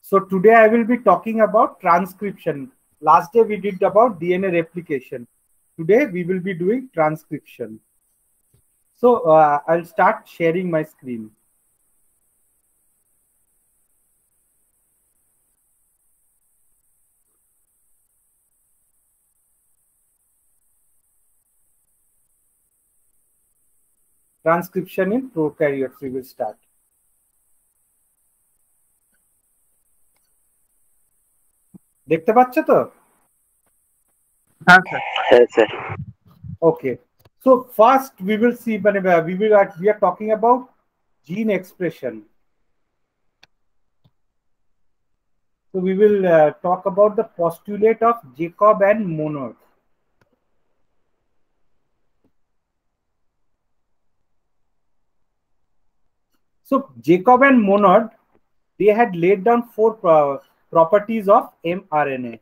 So today I will be talking about transcription. Last day we did about DNA replication. Today we will be doing transcription. So I'll start sharing my screen. Transcription in prokaryotes we will start. দেখতে পাচ্ছ তো? হ্যাঁ sir. Okay. So first we will see we are talking about gene expression. So we will talk about the postulate of Jacob and Monod. So Jacob and Monod, they had laid down four properties of mRNA.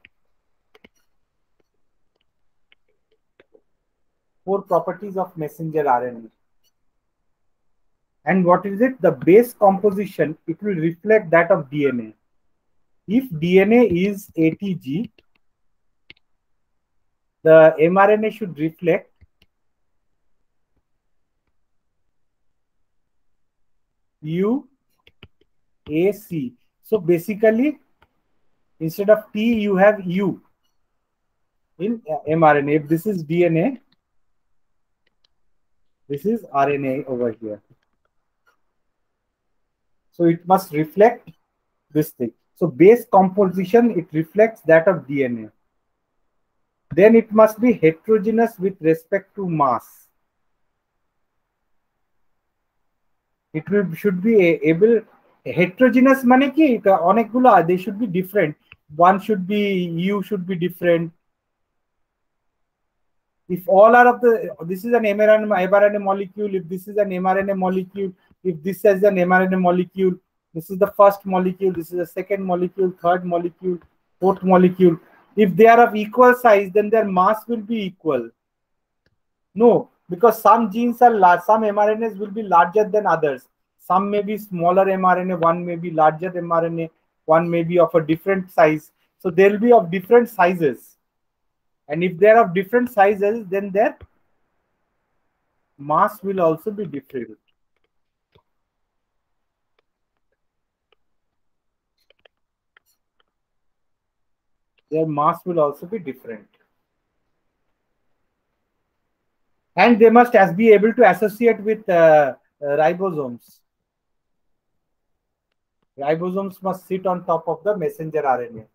Four properties of messenger RNA. And what is it? The base composition, it will reflect that of DNA. If DNA is ATG, the mRNA should reflect UAC. So basically, instead of T, you have U in mRNA. If this is DNA, this is RNA over here. So it must reflect this thing. So base composition, it reflects that of DNA. Then it must be heterogeneous with respect to mass. It should be able heterogeneous মানে কি অনেকগুলো they should be different. One should be U should be different. If all are of the this is an mRNA molecule, if this is an mRNA molecule, if this is an mRNA molecule, this is the first molecule, this is the second molecule, third molecule, fourth molecule. If they are of equal size, then their mass will be equal. No, because some genes are large, some mRNAs will be larger than others. Some may be smaller mRNA, one may be larger mRNA, one may be of a different size. So they'll be of different sizes. And if they are of different sizes, then their mass will also be different. Their mass will also be different. And they must be able to associate with ribosomes. Ribosomes must sit on top of the messenger RNA.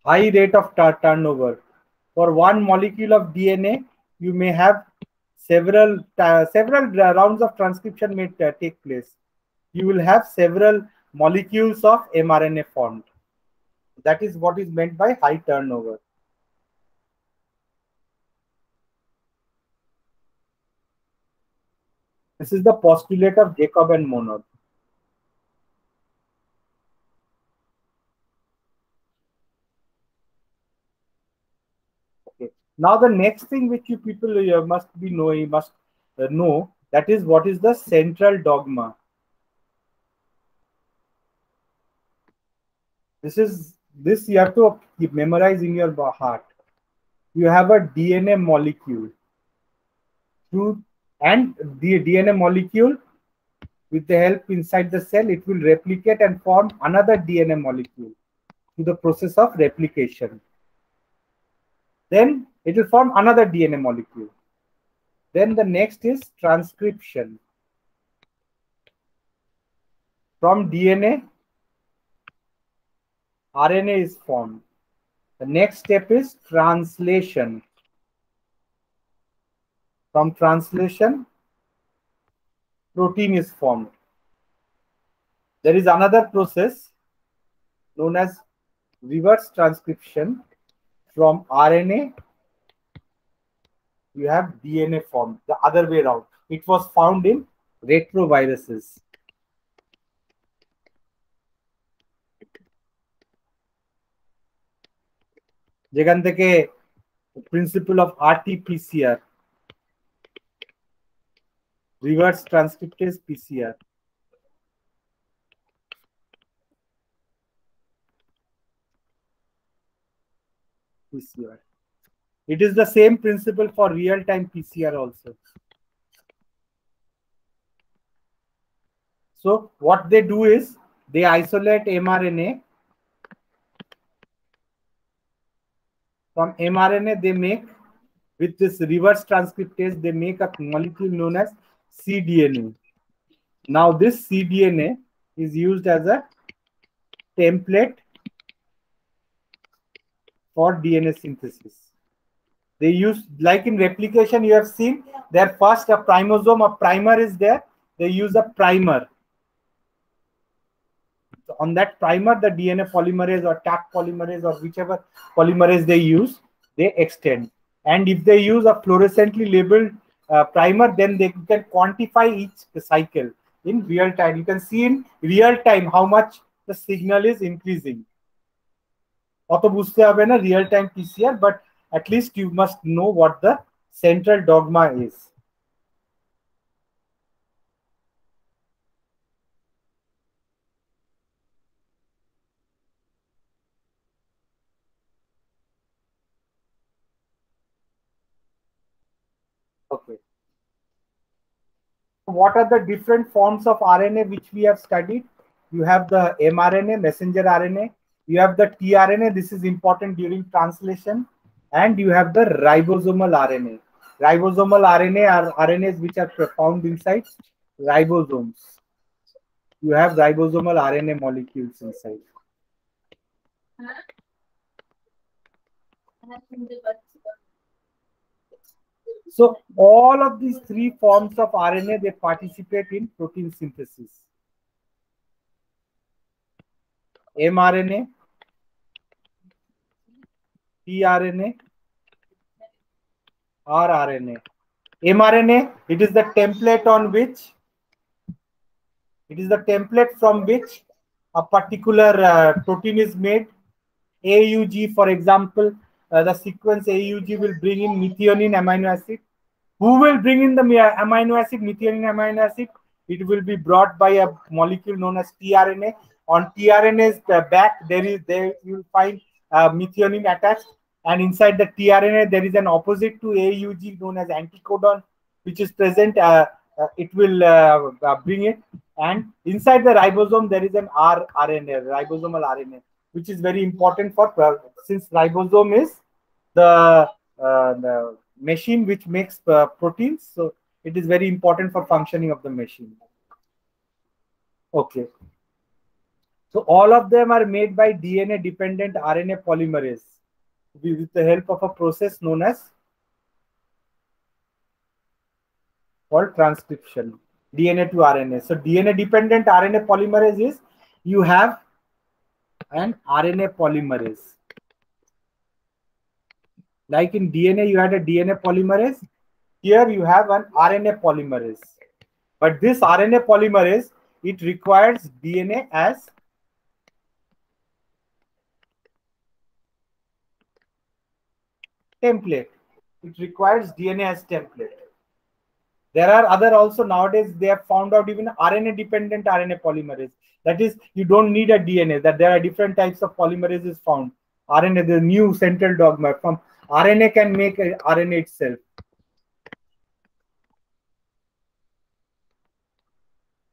High rate of turnover. For one molecule of DNA, you may have several rounds of transcription may take place. You will have several molecules of mRNA formed. That is what is meant by high turnover. This is the postulate of Jacob and Monod. Okay. Now the next thing which you people must know that is what is the central dogma. This you have to memorize in your heart. You have a DNA molecule. And the DNA molecule, with the help inside the cell, it will replicate and form another DNA molecule through the process of replication. Then it will form another DNA molecule. Then the next is transcription. From DNA, RNA is formed. The next step is translation. From translation, protein is formed. There is another process known as reverse transcription. From RNA, you have DNA formed, the other way around. It was found in retroviruses. যেখান থেকে principle of RT-PCR, reverse transcriptase PCR. PCR. It is the same principle for real-time PCR also. So what they do is they isolate mRNA. From mRNA, they make, with this reverse transcriptase, they make a molecule known as cDNA. Now this cDNA is used as a template for DNA synthesis. They use, like in replication, you have seen there first a primosome, a primer is there. They use a primer. So on that primer, the DNA polymerase or Taq polymerase or whichever polymerase they use, they extend. And if they use a fluorescently labeled primer, then they can quantify each cycle in real time. You can see in real time how much the signal is increasing. অত বুঝতে হবে না real time PCR, but at least you must know what the central dogma is. Okay. What are the different forms of RNA which we have studied? You have the mRNA, messenger RNA. You have the tRNA. This is important during translation. And you have the ribosomal RNA. Ribosomal RNA are RNAs which are found inside ribosomes. You have ribosomal RNA molecules inside. So all of these three forms of RNA, they participate in protein synthesis. mRNA, tRNA, rRNA. mRNA, it is the template on which, it is the template from which a particular protein is made. AUG, for example, the sequence AUG will bring in methionine amino acid. Who will bring in the amino acid, methionine amino acid? It will be brought by a molecule known as tRNA. On tRNA's back, there you will find methionine attached, and inside the tRNA there is an opposite to AUG known as anticodon, which is present. It will bring it, and inside the ribosome there is an rRNA, ribosomal RNA, which is very important for, since ribosome is the machine which makes proteins, so it is very important for functioning of the machine. Okay. So all of them are made by DNA dependent RNA polymerase with the help of a process known as called transcription, DNA to RNA. So DNA dependent RNA polymerase is, you have an RNA polymerase. Like in DNA, you had a DNA polymerase. Here you have an RNA polymerase. But this RNA polymerase, it requires DNA as template. It requires DNA as template. There are other also nowadays, they have found out even RNA dependent RNA polymerase. That is, you don't need a DNA, that there are different types of polymerases found. RNA, the new central dogma, from RNA can make RNA itself.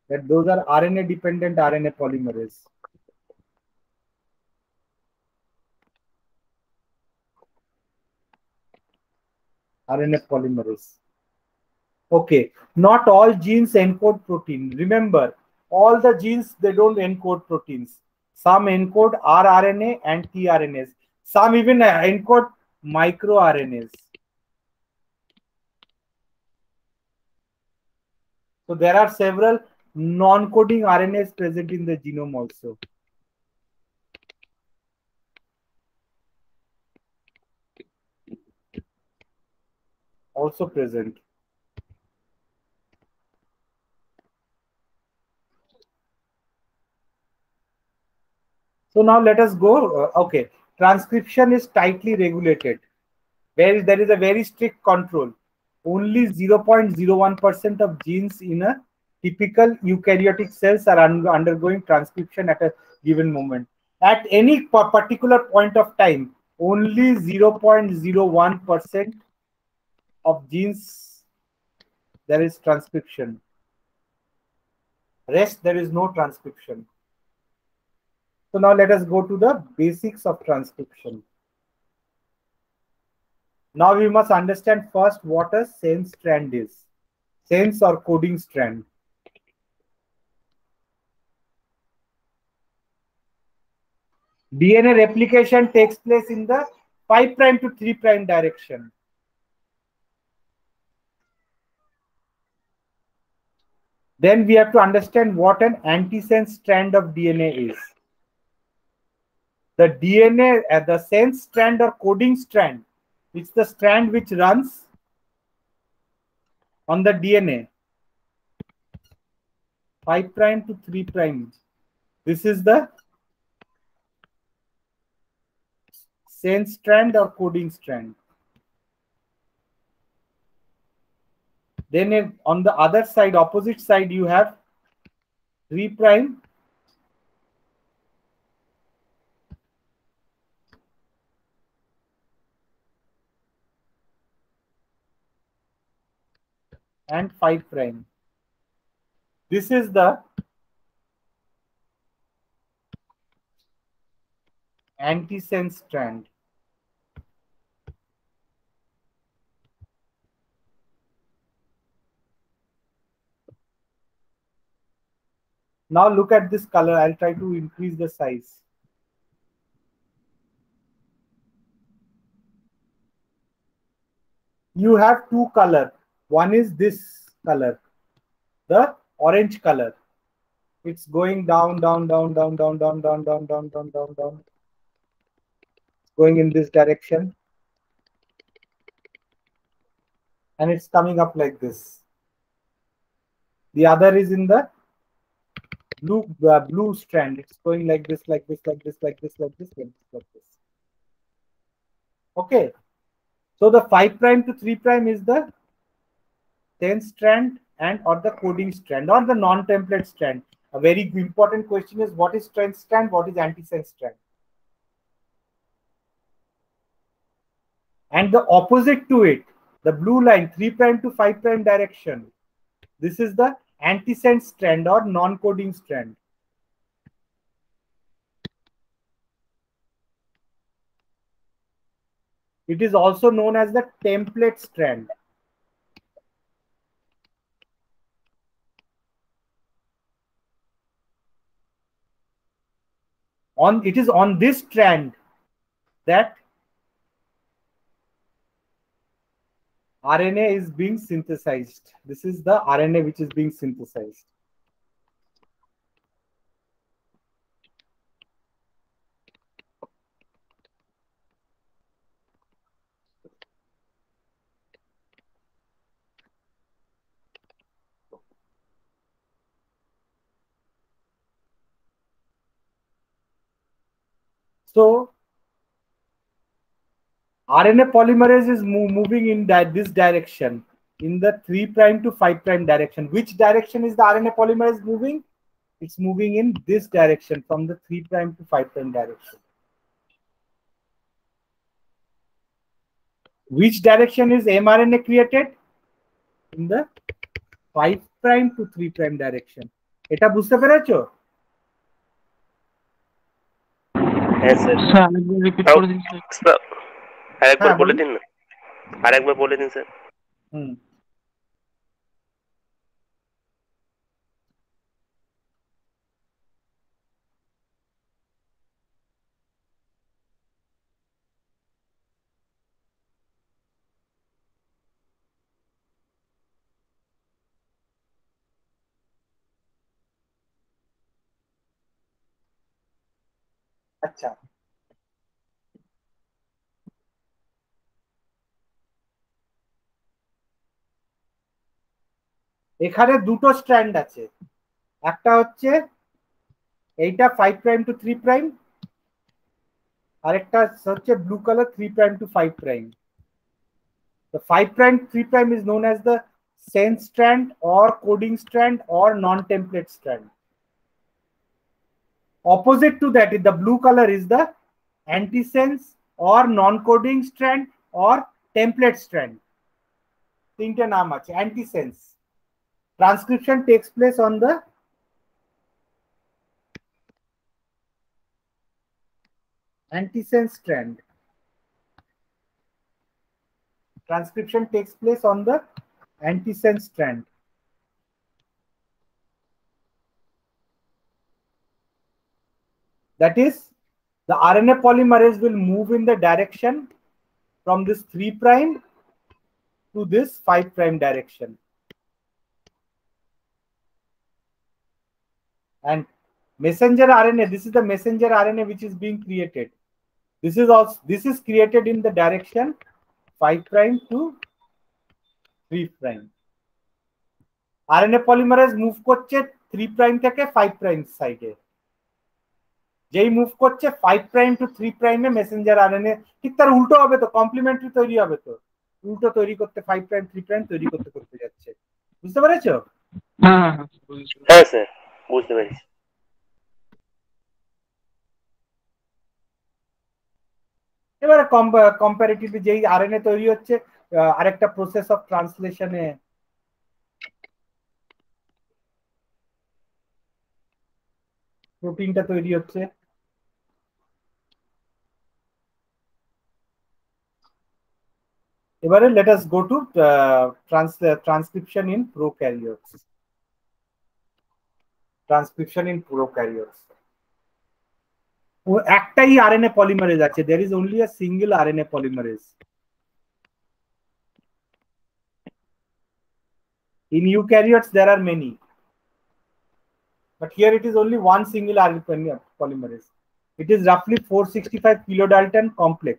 That those are RNA dependent RNA polymerase. RNA polymerase. Okay, not all genes encode protein. Remember, all the genes, they don't encode proteins. Some encode rRNA and tRNAs. Some even encode microRNAs. So there are several non-coding RNAs present in the genome also. Also present. So now let us go. Okay, transcription is tightly regulated. Where there is a very strict control. Only 0.01% of genes in a typical eukaryotic cells are undergoing transcription at a given moment. At any particular point of time, only 0.01% of genes there is transcription. Rest there is no transcription. So now let us go to the basics of transcription. Now we must understand first what a sense strand is. Sense or coding strand. DNA replication takes place in the 5' to 3' direction. Then we have to understand what an antisense strand of DNA is. The DNA, the sense strand or coding strand, it's the strand which runs on the DNA. 5' to 3'. This is the sense strand or coding strand. Then on the other side, opposite side, you have 3' and 5'. This is the antisense strand. Now look at this color. I'll try to increase the size. You have two color. One is this color, the orange color. It's going down, down, down, down, down, down, down, down, down, down, down, down. Going in this direction. And it's coming up like this. The other is in the blue strand. It's going like this, like this, like this, like this, like this, like this, like this. Okay. So the 5' to 3' is the sense strand and or the coding strand or the non-template strand. A very important question is what is sense strand, what is antisense strand? And the opposite to it, the blue line, 3' to 5' direction. This is the antisense strand or non-coding strand. It is also known as the template strand. It is on this strand that RNA is being synthesized. This is the RNA which is being synthesized. So RNA polymerase is moving in this direction, in the 3' to 5' direction. Which direction is the RNA polymerase moving? It's moving in this direction, from the 3' to 5' direction. Which direction is mRNA created? In the 5' to 3' direction. এটা বুঝতে পেরেছো? হ্যাঁ sir. আরেকবার repeat করে দিন sir. আরেকবার বলে দিন না। আরেকবার বলে দিন স্যার। আচ্ছা, এখানে দুটো স্ট্র্যান্ড আছে। একটা হচ্ছে এইটা 5' to 3', আরেকটা হচ্ছে blue colour 3' to 5'. The 5' 3' is known as the sense strand or coding strand or non-template strand. Opposite to that, the blue color is the antisense or non-coding strand or template strand. তিনটে নাম আছে। antisense transcription takes place on the antisense strand. Transcription takes place on the antisense strand. That is, the RNA polymerase will move in the direction from this 3' to this 5' direction. And messenger RNA, this is the messenger RNA which is being created. This is created in the direction 5' to 3'. RNA polymerase move করছে 3' থেকে 5' সাইডে। যেই move করছে 5' to 3' A Messenger RNA ঠিক তার উল্টো হবে, তো কমপ্লিমেন্টারি তৈরি হবে, তো উল্টো তৈরি করতে 5' 3' তৈরি করতে করতে যাচ্ছে। বুঝতে পেরেছো? হ্যাঁ হ্যাঁ স্যার বুঝতে পেরেছি। এবারে কম্পারেটিভলি যেই আরএনএ তৈরি হচ্ছে আরেকটা প্রসেস অফ ট্রান্সলেশনে প্রোটিনটা তৈরি হচ্ছে। এবারে let us go to transcription in prokaryotes. Transcription in prokaryotes. একটাই আরএনএ পলিমারেজ আছে, there is only a single RNA polymerase. In eukaryotes there are many, but here it is only one single RNA polymerase. It is roughly 465 kilodalton complex,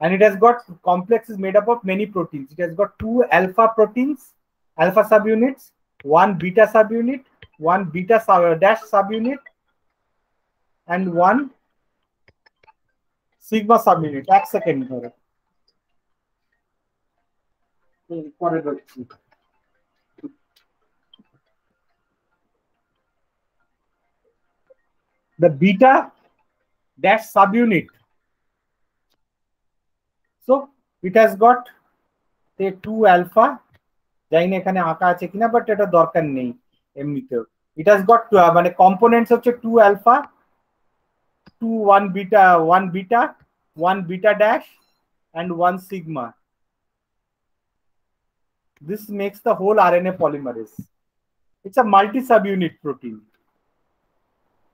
and it has got complex is made up of many proteins. It has got 2 alpha proteins, alpha subunits, 1 beta subunit, 1 beta dash subunit, and 1 sigma subunit. এক second ধরো পরে দেখছি। The beta dash subunit, so it has got say 2 alpha, জানি না এখানে আঁকা আছে কিনা, বাট এটা দরকার নেই এমনিতেও। it has got মানে কম্পোনেন্টস হচ্ছে 2 alpha, 1 beta dash and 1 sigma. This makes the whole RNA polymerase. It's a multi subunit protein.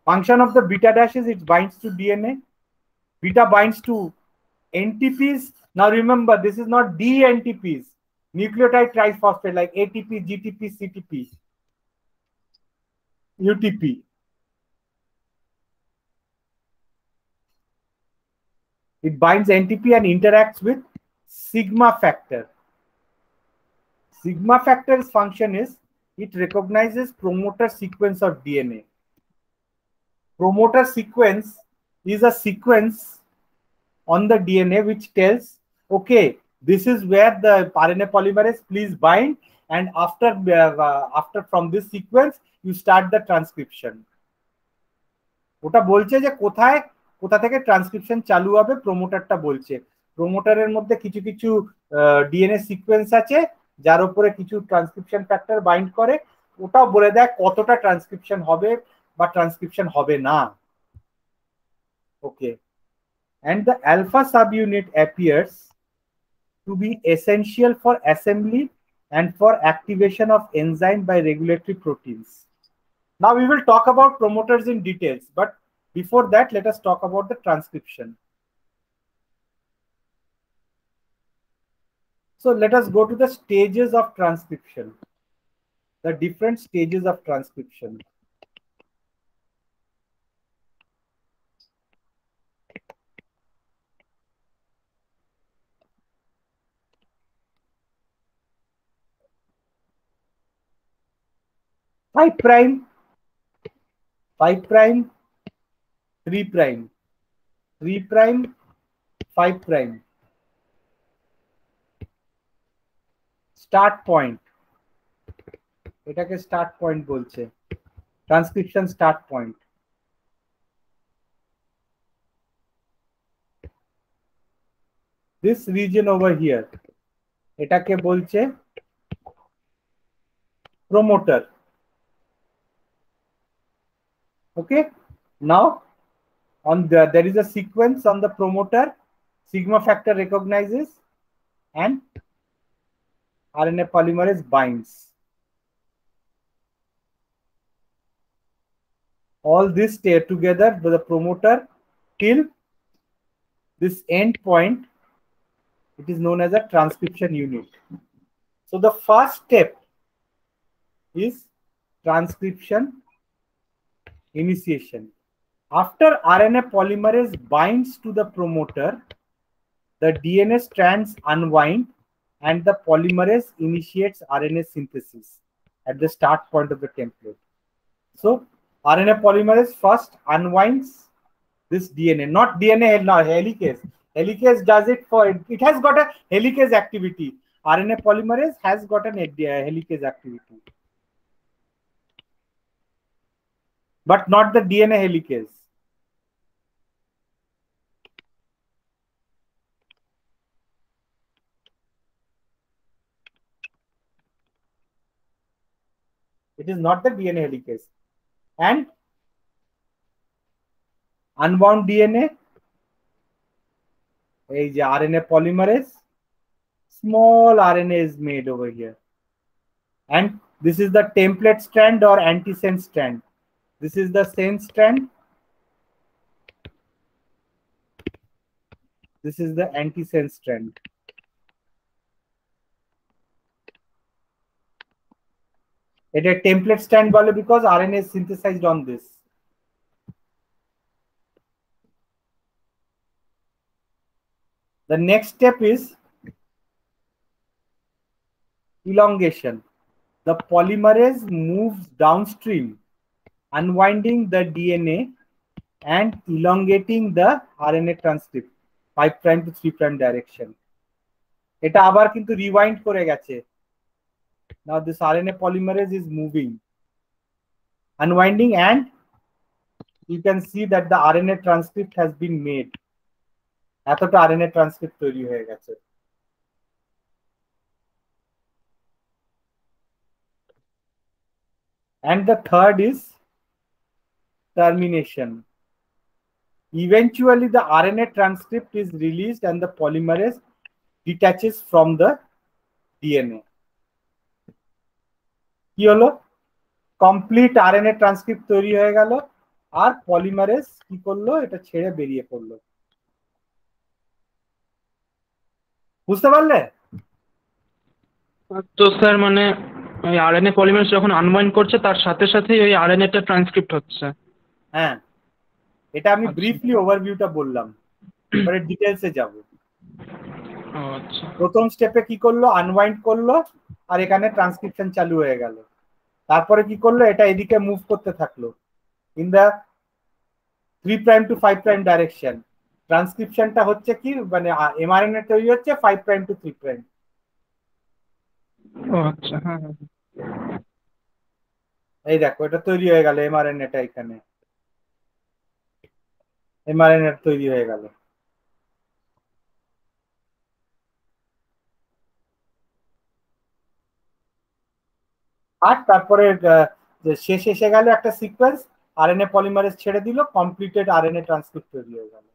Function of the beta dash is it binds to DNA. Beta binds to NTPs. Now remember, this is not DNTPs, nucleotide triphosphate like ATP, GTP, CTP, UTP. It binds NTP and interacts with sigma factor. Sigma factor's function is it recognizes promoter sequence of DNA. Promoter sequence is a sequence on the DNA which tells, okay, this is where the RNA polymerase please bind, and after from this sequence you start the transcription. ওটা বলছে যে কোথা থেকে transcription চালু হবে, প্রমোটারটা বলছে। প্রমোটারের মধ্যে কিছু কিছু ডিএনএ সিকোয়েন্স আছে যার উপরে কিছু ট্রান্সক্রিপশন ফ্যাক্টর বাইন্ড করে, ওটাও বলে দেয় কতটা ট্রান্সক্রিপশন হবে বা ট্রান্সক্রিপশন হবে না। ওকে, and the alpha subunit appears to be essential for assembly and for activation of enzyme by regulatory proteins. Now we will talk about promoters in details, but before that let us talk about the transcription. So let us go to the stages of transcription, the different stages of transcription. Five prime, 5 prime, 3 prime, 3 prime, 5 prime. Start point, এটাকে start point বলছে, transcription start point. this region over here, এটাকে বলছে promoter. Okay, now on there is a sequence on the promoter, sigma factor recognizes and RNA polymerase binds. All this stay together with the promoter till this end point. It is known as a transcription unit. So the first step is transcription initiation. After RNA polymerase binds to the promoter, the DNA strands unwind and the polymerase initiates RNA synthesis at the start point of the template. So RNA polymerase first unwinds this DNA, not DNA, no, helicase. Helicase does it for, it has got a helicase activity. RNA polymerase has got an helicase activity, but not the DNA helicase. It is not the DNA helicase. And unbound DNA, RNA polymerase, small RNA is made over here. And this is the template strand or antisense strand. This is the sense strand. This is the antisense strand. It is a template strand because RNA is synthesized on this. The next step is elongation. The polymerase moves downstream, unwinding the DNA and elongating the RNA transcript 5' to 3' direction. এটা আবার কিন্তু rewind করে গেছে. Now this RNA polymerase is moving, unwinding, and you can see that the RNA transcript has been made. এতটা RNA transcript তৈরি হয়ে গেছে. And the third is termination. Eventually the RNA transcript is released and the polymerase detaches from the DNA. কি হলো? Complete RNA transcript তৈরি হয়ে গেল আর polymerase কি করলো? এটা ছেড়ে বেরিয়ে পড়লো। বুঝতে পারলে? তো স্যার মানে ওই আরএনএ পলিমারেজ যখন আনবাইন্ড করছে তার সাথে সাথেই ওই আরএনএটা ট্রান্সক্রিপ্ট হচ্ছে। হ্যাঁ, এটা আমি ব্রিফলি ওভারভিউটা বললাম, এবারে ডিটেইলসে যাব। আচ্ছা, প্রথম স্টেপে কি করলো? আনওয়াইন্ড করলো আর এখানে ট্রান্সক্রিপশন চালু হয়ে গেল। তারপরে কি করলো? এটা এদিকে মুভ করতে থাকলো ইন দা 3' to 5' ডাইরেকশন। ট্রান্সক্রিপশনটা হচ্ছে কি, মানে এমআরএনএ তৈরি হচ্ছে 5' to 3'। আচ্ছা, হ্যাঁ হ্যাঁ, এই দেখো এটা তৈরি হয়ে গেল, এমআরএনএটা এখানে এমআরএনএ তৈরি হয়ে গেল। আর তারপরে শেষ এসে গেল একটা সিকোয়েন্স, আরএনএ পলিমারেজ ছেড়ে দিল, কমপ্লিটেড আরএনএ ট্রান্সক্রিপ্ট তৈরি হয়ে গেল।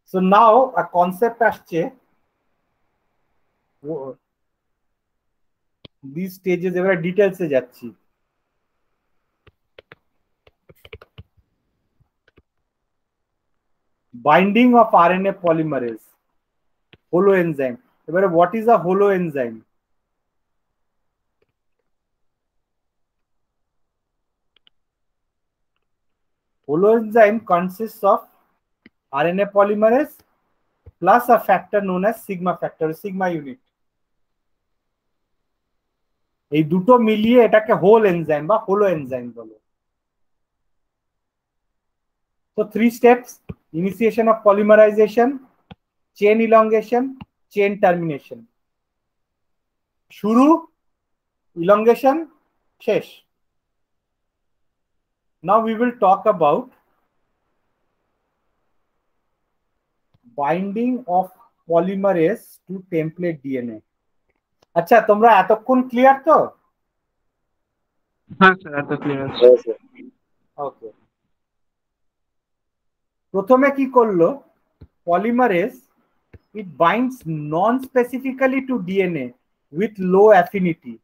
সো নাও আ কনসেপ্ট আসছে, দিস স্টেজেস, এবারে ডিটেলসে যাচ্ছি। Binding of RNA polymerase, holo enzyme. এবারে what is a holo enzyme? Holo enzyme consists of RNA polymerase plus a factor known as sigma factor, sigma unit. এই দুটো মিলিয়ে এটাকে whole enzyme বা হোলো এনজাইম বলে। So 3 steps: initiation of polymerization, chain elongation, chain termination. শুরু, elongation, শেষ। Now we will talk about binding of polymerase to template DNA. আচ্ছা তোমরা এতক্ষণ ক্লিয়ার তো? হ্যাঁ স্যার, এত ক্লিয়ার আছে। ওকে, প্রথমে কি করলো polymerase, it binds non-specifically to DNA with low affinity.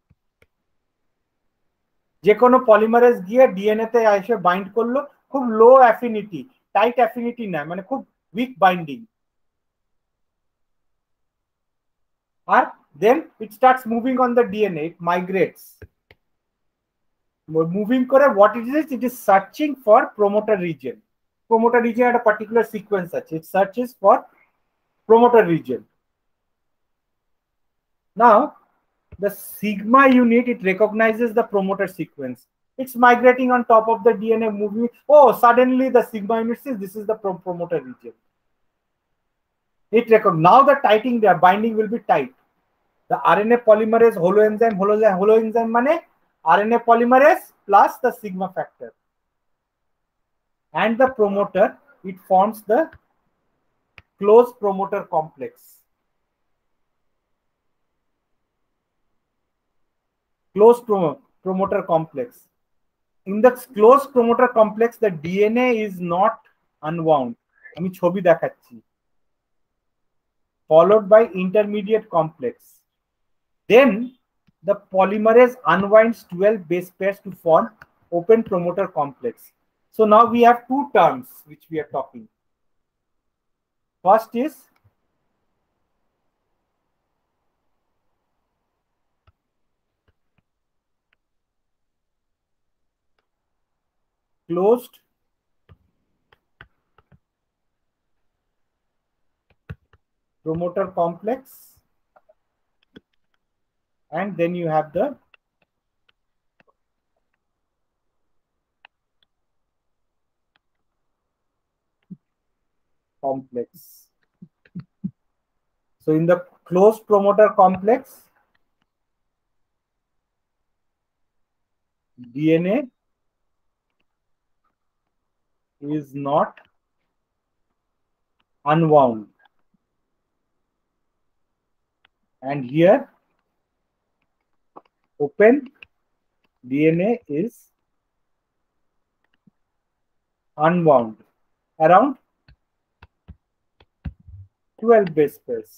যে কোনো পলিমারেজ গিয়ে ডিএনএ তে এসে বাইন্ড করলো, খুব লো অ্যাফিনিটি, টাইট অ্যাফিনিটি না, মানে খুব উইক বাইন্ডিং। আর then it starts moving on the DNA, it migrates, moving করে what it is searching for promoter region. Promoter region একটা পার্টিকুলার সিকোয়েন্স আছে, it searches for promoter region. Now, the sigma unit, it recognizes the promoter sequence. It's migrating on top of the DNA, moving. Oh, suddenly the sigma unit says this is the promoter region. It now the tightening, the binding will be tight. The RNA polymerase holoenzyme mane RNA polymerase plus the sigma factor. And the promoter, it forms the closed promoter complex. Closed promoter complex. In the closed promoter complex, the DNA is not unwound. আমি ছবি দেখাচ্ছি। Followed by intermediate complex. Then the polymerase unwinds 12 base pairs to form open promoter complex. So now we have two terms which we are talking. First is closed promoter complex, and then you have the complex. So in the closed promoter complex, DNA is not unwound, and here open DNA is unwound around 12 base pairs.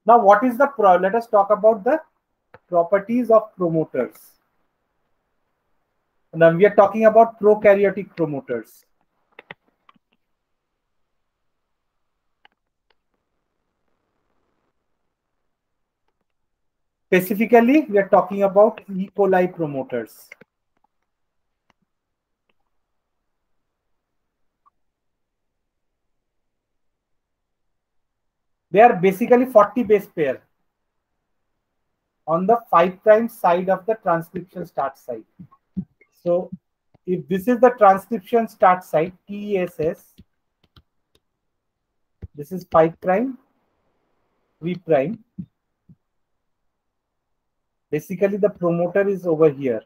Now, what is the let us talk about the properties of promoters. Now we are talking about prokaryotic promoters. Specifically, we are talking about E. coli promoters. They are basically 40 base pair on the 5' side of the transcription start site. So if this is the transcription start site, TSS, this is 5', 3'. Basically, the promoter is over here.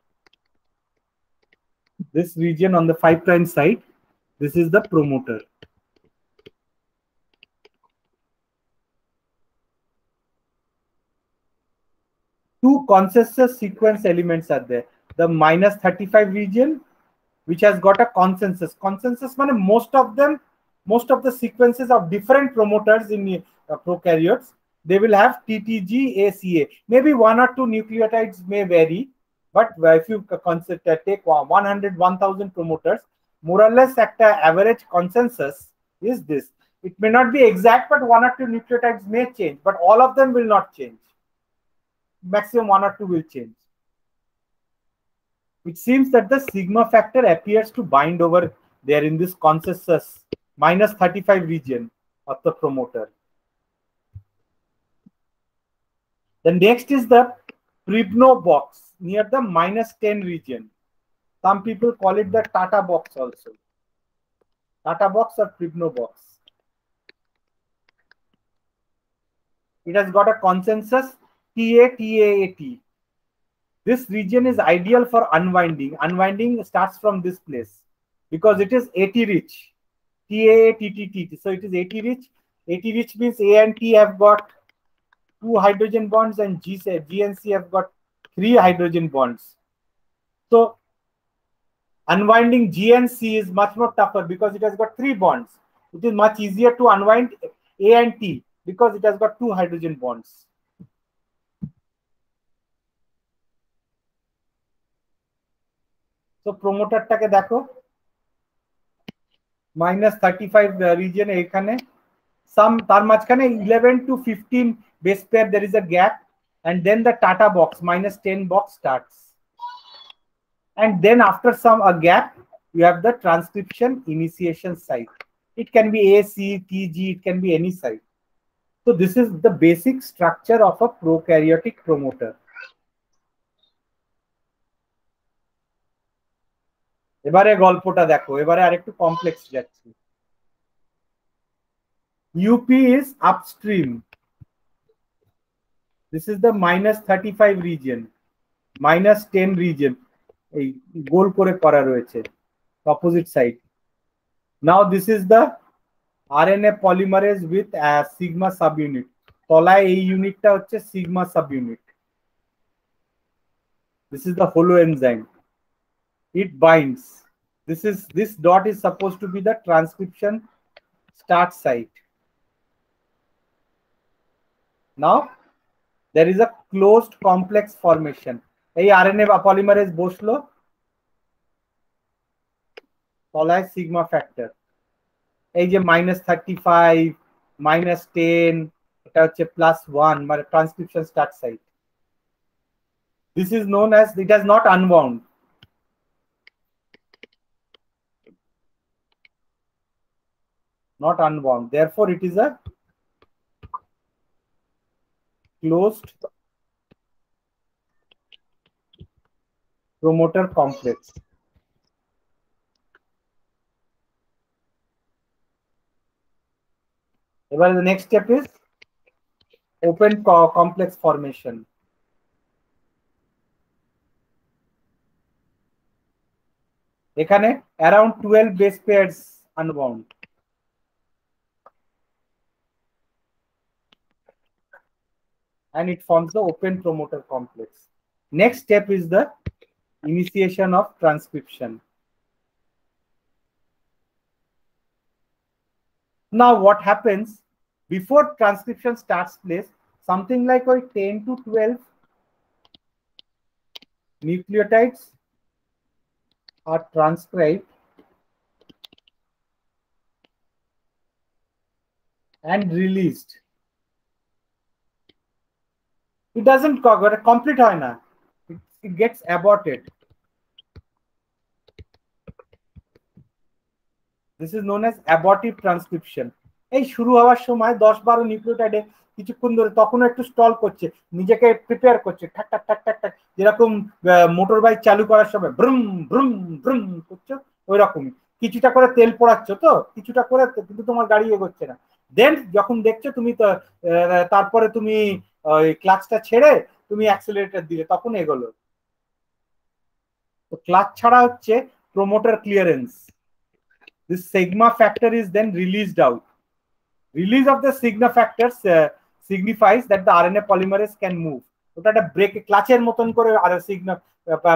This region on the 5' side, this is the promoter. Two consensus sequence elements are there. The -35 region, which has got a consensus. Consensus means most of the sequences of different promoters in prokaryotes, they will have TTG, ACA. Maybe 1 or 2 nucleotides may vary, but if you take 100, 1000 promoters, more or less at average consensus is this. It may not be exact, but 1 or 2 nucleotides may change, but all of them will not change. Maximum 1 or 2 will change. It seems that the sigma factor appears to bind over there in this consensus -35 region of the promoter. The next is the Pribnow box near the -10 region. Some people call it the Tata box also. Tata box or Pribnow box. It has got a consensus TA, TAAT. This region is ideal for unwinding. Unwinding starts from this place because it is AT rich. TAATTT. So it is AT rich. AT rich means A and T have got 2 hydrogen bonds and G and C have got 3 hydrogen bonds. So unwinding G and C is much more tougher because it has got 3 bonds. It is much easier to unwind A and T because it has got 2 hydrogen bonds. So promoter টাকে দেখো -35 region এখানে some তার মাঝখানে 11 to 15 base pair there is a gap, and then the Tata box -10 box starts, and then after a gap you have the transcription initiation site. It can be A, C, T, G, it can be any site. So this is the basic structure of a prokaryotic promoter. এবারে গল্পটা দেখো, এবারে আরেকটু complex যাচ্ছে। UP is upstream. This is the -35 region, -10 region. এই গোল করে করা রয়েছে opposite side. Now this is the RNA polymerase with a sigma subunit. তলায় এই ইউনিটটা হচ্ছে sigma subunit. This is the holoenzyme. It binds. This dot is supposed to be the transcription start site. Now there is a closed complex formation. এই RNA polymerase বসলো তলায় sigma factor. এই যে -35 -10 এটা হচ্ছে +1 মানে transcription start site. This is known as, it has not unwound. Not unwound. Therefore, it is a closed promoter complex. Well, the next step is open complex formation. এখানে around 12 base pairs unwound. And it forms the open promoter complex. Next step is the initiation of transcription. Now what happens before transcription starts place? Something like 10 to 12 nucleotides are transcribed and released. It doesn't complete হয় না, it gets aborted. This is known as abortive transcription. এই শুরু হওয়ার সময় 10-12 নিউক্লিওটাইডে কিছুক্ষণ ধরে তখন একটু স্টল করছে, নিজেকে প্রিপেয়ার করছে, ঠাক ঠাক ঠাক ঠাক ঠাক, যেরকম মোটর বাইক চালু করার সময় ব্রুম ব্রুম ব্রুম করছো ওই রকমই কিছুটা করে তেল পোড়াচ্ছ, তো কিছুটা করে, কিন্তু তোমার গাড়ি এগোচ্ছে না। দেন যখন দেখছো তুমি তো তারপরে তুমি ওই ক্লাচটা ছেড়ে তুমি অ্যাক্সেলারেটর দিলে তখন এগোলো। তো ক্লাচ ছাড়া হচ্ছে promoter clearance. This sigma factor is then released out. Release of the sigma factors signifies that the RNA polymerase can move. ওটা একটা ব্রেক ক্লাচের মতন করে আর সিগনা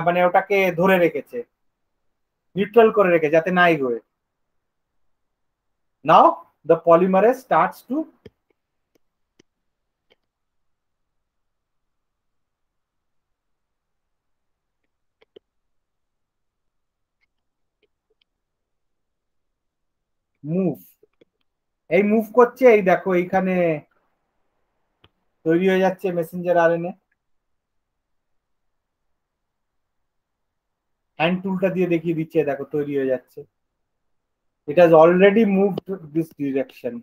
মানে ওটাকে ধরে রেখেছে, নিউট্রাল করে রেখে যাতে না এগোয়। Now the polymerase starts to move. এই মুভ করছে, এই দেখো এইখানে তৈরি হয়ে যাচ্ছে মেসেঞ্জার আরএনএ। হ্যান্ড টুলটা দিয়ে দেখিয়ে দিচ্ছে, দেখো তৈরি হয়ে যাচ্ছে। It has already moved to this direction.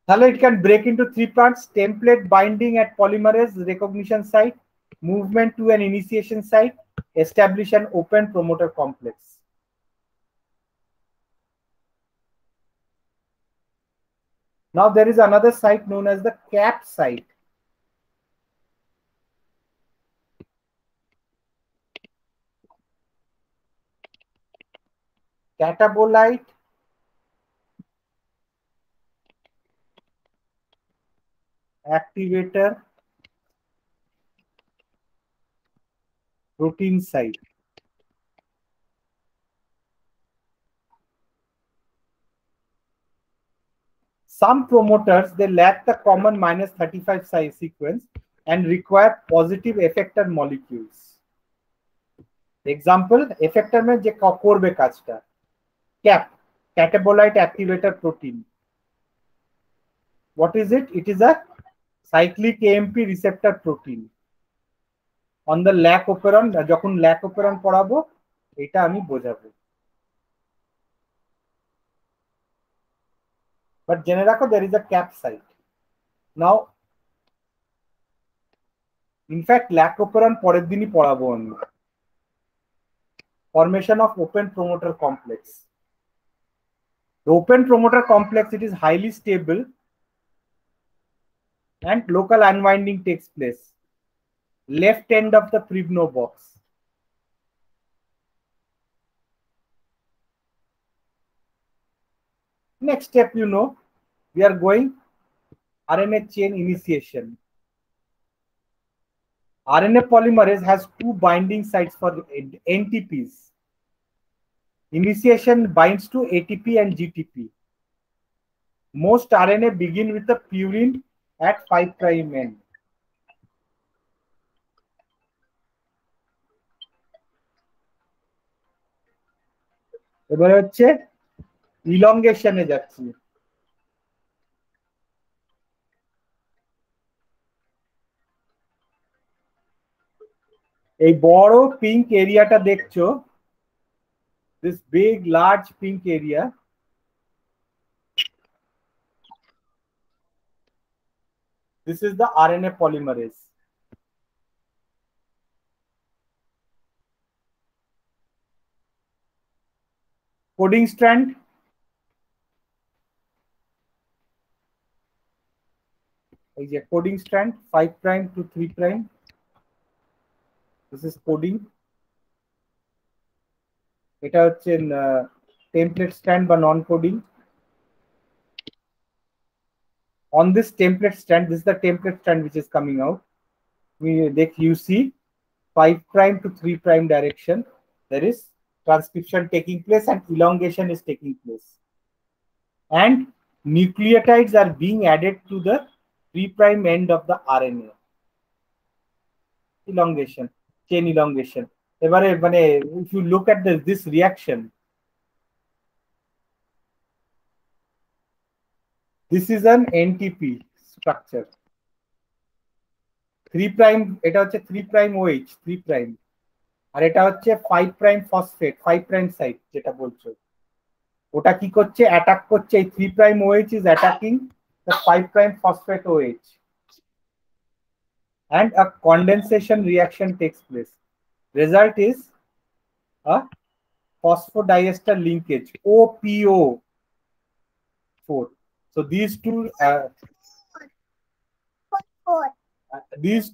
তাহলে it can break into 3 parts: template binding at polymerase recognition site, movement to an initiation site, establish an open promoter complex. Now there is another site known as the cap site. Catabolite activator protein site. Some promoters, they lack the common -35 size sequence and require positive effector molecules. Example, effector में जे करबे काजटा cap catabolite activator protein. What is it? It is a cyclic AMP receptor protein. On the lac operon, যখন lac operon পড়াবো এটা আমি বোঝাবো। But জেনে রাখো there is a cap site. Now, in fact, lac operon পরের দিনই পড়াবো আমি। Formation of open promoter complex. The open promoter complex, it is highly stable and local unwinding takes place. Left end of the Pribno box. Next step, you know, we are going RNA chain initiation. RNA polymerase has two binding sites for NTPs. Initiation binds to ATP and GTP. Most RNA begin with the purine at 5' end. এবারে হচ্ছে ইলংগেশনে যাচ্ছি। এই বড় pink এরিয়াটা দেখছো, this big large pink area, this is the RNA polymerase. Coding strand, coding strand 5' to 3'. This is coding. এটা হচ্ছে template strand বা non coding. On this template strand, this is the template strand which is coming out. You see 5' to 3' direction. There is transcription taking place and elongation is taking place. And nucleotides are being added to the 3' end of the RNA. Elongation, chain elongation. If you look at this reaction, this is an NTP structure. 3', এটা হচ্ছে 3' OH, 3', আর এটা হচ্ছে 5' phosphate, 5' site যেটা বলছো। ওটা কি করছে? Attack করছে, এই 3' OH is attacking the 5' phosphate OH. And a condensation reaction takes place. Result is a phosphodiester linkage, OPO4. So these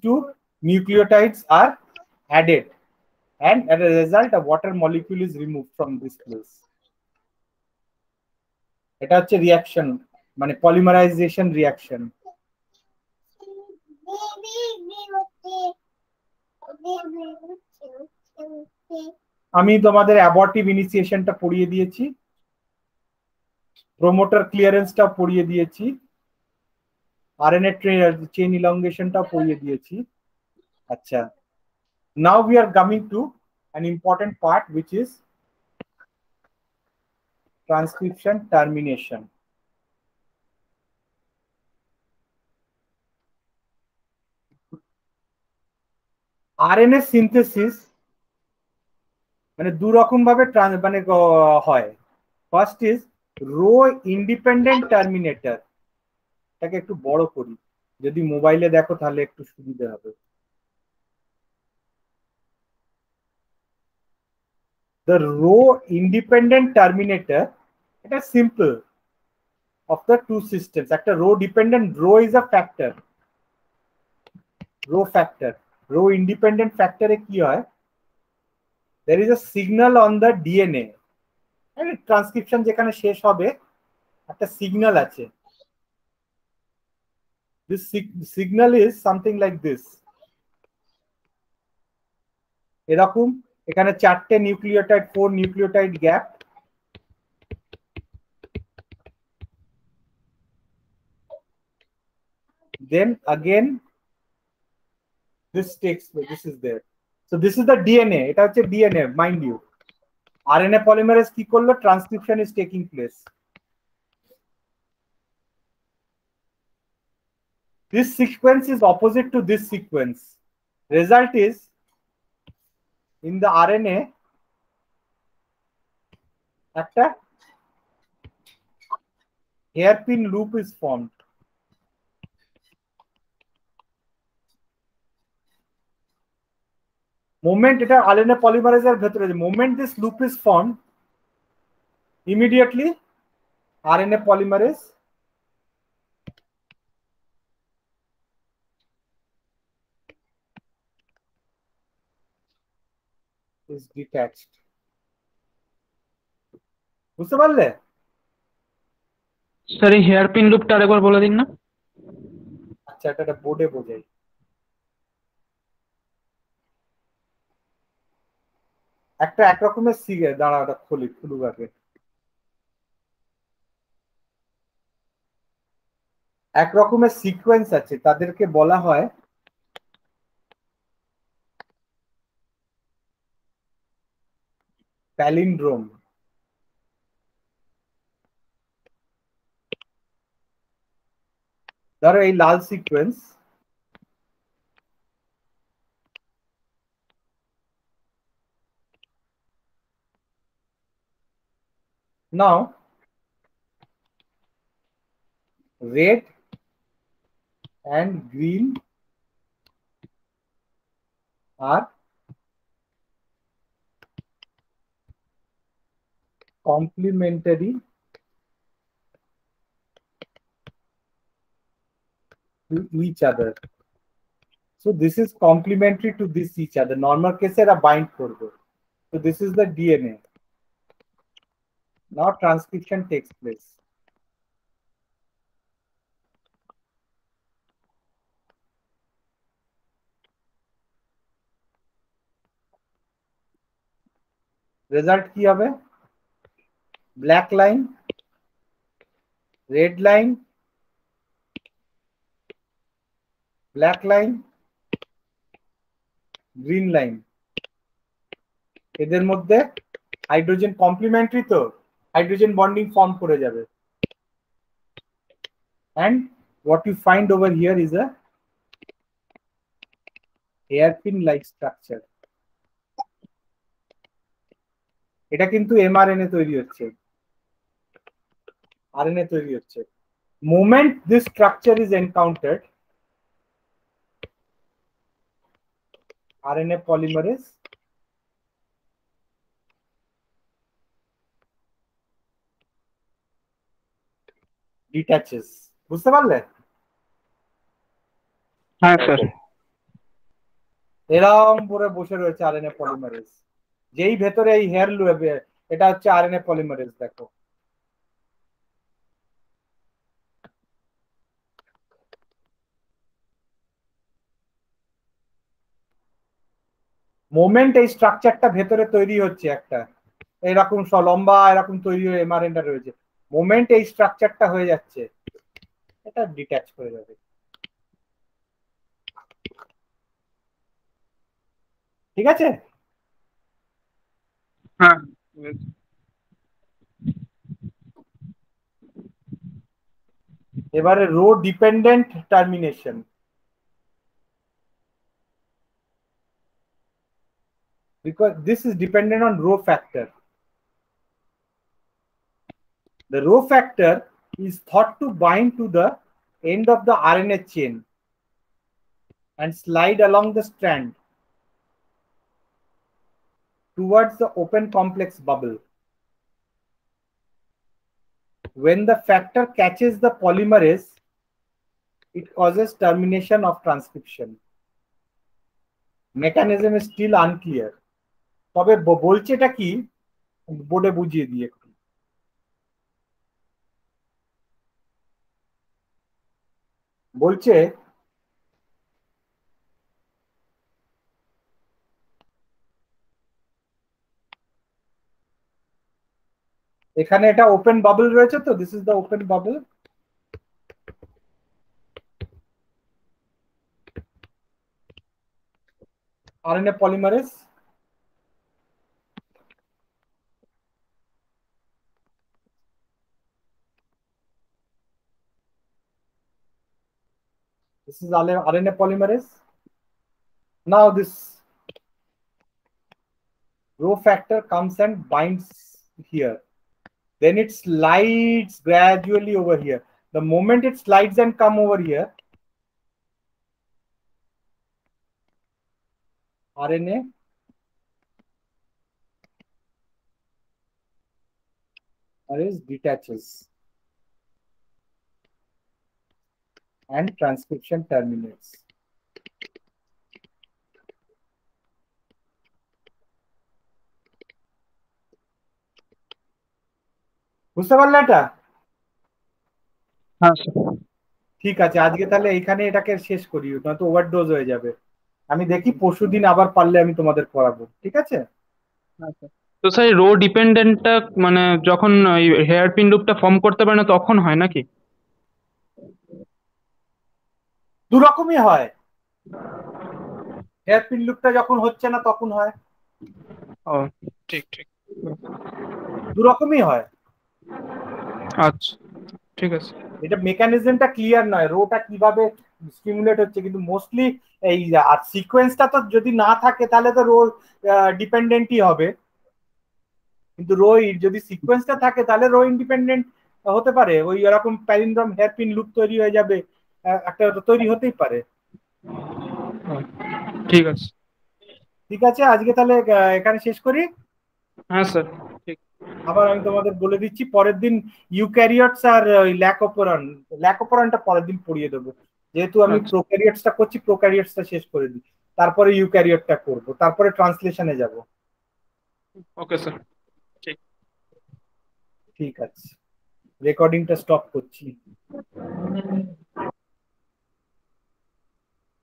two nucleotides are added, and as a result, a water molecule is removed from this place. এটা হচ্ছে reaction, মানে polymerization reaction. আমি তোমাদের অ্যাবর্টিভ ইনিশিয়েশনটা পড়িয়ে দিয়েছি, promoter ক্লিয়ারেন্সটা পড়িয়ে দিয়েছি, RNA chain ইলংগেশনটাও পড়িয়ে দিয়েছি। আচ্ছা, now we are coming to an important part which is transcription termination. RNA synthesis মানে দু রকম ভাবে মানে হয়। First is rho independent terminator. এটাকে একটু বড় করি, যদি মোবাইলে দেখো তাহলে একটু সুবিধা হবে। The row independent terminator, এটা simple. of the two systems. একটা row dependent, row is a factor, row factor. Row independent factor এ কি হয়? There is a signal on the DNA. And transcription যেখানে শেষ হবে একটা signal আছে. This signal is something like this. এরকম এখানে 4টে nucleotide, 4 nucleotide gap. Then again this takes place, this is there. So this is the DNA. এটা হচ্ছে DNA, mind you. RNA polymerase কি করলো? Transcription is taking place. This sequence is opposite to this sequence. Result is in the RNA একটা hairpin loop is formed. Moment এটা RNA polymerase এর ভেতরে, moment this loop is formed, immediately RNA polymerase is detached. বুঝতে পারলে? Sir এই hair pin লুপটা আরেকবার বলে দিন না। আচ্ছা, এটা বোর্ডে বোঝাই। একটা একরকমের দাঁড়া, ওটা খুলুক আগে। একরকমের সিকোয়েন্স আছে, তাদেরকে বলা হয় প্যালিন্ড্রোম। ধরো এই লাল sequence, now red and green are complementary to each other. So this is complementary to this each other. Normal case এরা bind করবে. So this is the DNA. Now transcription takes place. Result কি হবে? Black line, red line, black line, green line. এদের মধ্যে hydrogen complimentary, তো hydrogen bonding form করে যাবে। And what you find over here is a hairpin like structure. এটা কিন্তু mRNA তৈরি হচ্ছে, RNA তৈরি হচ্ছে। Moment this structure is encountered, RNA polymerase detaches. বুঝতে পারলে? হ্যাঁ স্যার। এরকম পুরো বসে রয়েছে RNA polymerase, যেই ভেতরে এই হেয়ার লুপ, এটা হচ্ছে RNA polymerase। দেখো মোমেন্ট এই স্ট্রাকচারটা ভেতরে তৈরি হচ্ছে, একটা এরকম লম্বা এরকম তৈরি হয়ে এমআরএনএ রয়েছে। মোমেন্ট এই স্ট্রাকচারটা হয়ে যাচ্ছে, এটা ডিট্যাচ হয়ে যাবে। ঠিক আছে? হ্যাঁ। এবারে rho dependent termination. Because this is dependent on rho factor. The rho factor is thought to bind to the end of the RNA chain and slide along the strand towards the open complex bubble. when the factor catches the polymerase, it causes termination of transcription. Mechanism is still unclear. তবে বলছে এটা কি বোর্ডে বুঝিয়ে দিয়ে একটু। বলছে এখানে এটা ওপেন বাবল রয়েছে, তো this is the open bubble. RNA polymerase, this is RNA polymerase. Now this rho factor comes and binds here, then it slides gradually over here. The moment it slides and come over here, RNA detaches and transcription terminates. বুঝতে পারলে এটা? হ্যাঁ sir. ঠিক আছে, আজকে তাহলে এখানে এটাকে শেষ করি, নয়তো ওভারডোজ হয়ে যাবে। আমি দেখি পরশুদিন আবার পারলে আমি তোমাদের পড়াবো, ঠিক আছে? তো স্যার রো ডিপেন্ডেন্টটা মানে যখন ওই হেয়ার পিন লুপটা ফর্ম করতে পারে না তখন হয় নাকি? দু রকমই হয়, হেয়ার পিন লুপটা যখন হচ্ছে না তখন হয়। ও ঠিক ঠিক, দু রকমই হয়। আচ্ছা ঠিক আছে। এটা মেকানিজমটা ক্লিয়ার নয়, রোটা কিভাবে স্টিমুলেট হচ্ছে, কিন্তু মোস্টলি এই আর সিকোয়েন্সটা তো যদি না থাকে তাহলে তো রো ডিপেন্ডেন্টই হবে, কিন্তু রো যদি সিকোয়েন্সটা থাকে তাহলে রো ইন্ডিপেন্ডেন্ট হতে পারে। ওই এরকম প্যালিন্ড্রোম হেয়ারপিন লুপ তৈরি হয়ে যাবে, একটা তৈরি হতেই পারে। ঠিক আছে ঠিক আছে, আজকে তাহলে এখানে শেষ করি। হ্যাঁ স্যার ঠিক। আবার আমি তোমাদের বলে দিচ্ছি, পরের দিন ইউক্যারিওটস আর ওই ল্যাকোপরানটা পরের দিন পড়িয়ে দেবো, যেহেতু আমি প্রোক্যারিওটসটা করছি, প্রোক্যারিওটসটা শেষ করে দিই, তারপরে ইউক্যারিওটটা করব, তারপরে ট্রান্সলেশনে যাব। ওকে স্যার ঠিক। ঠিক আছে, রেকর্ডিংটা স্টপ করছি।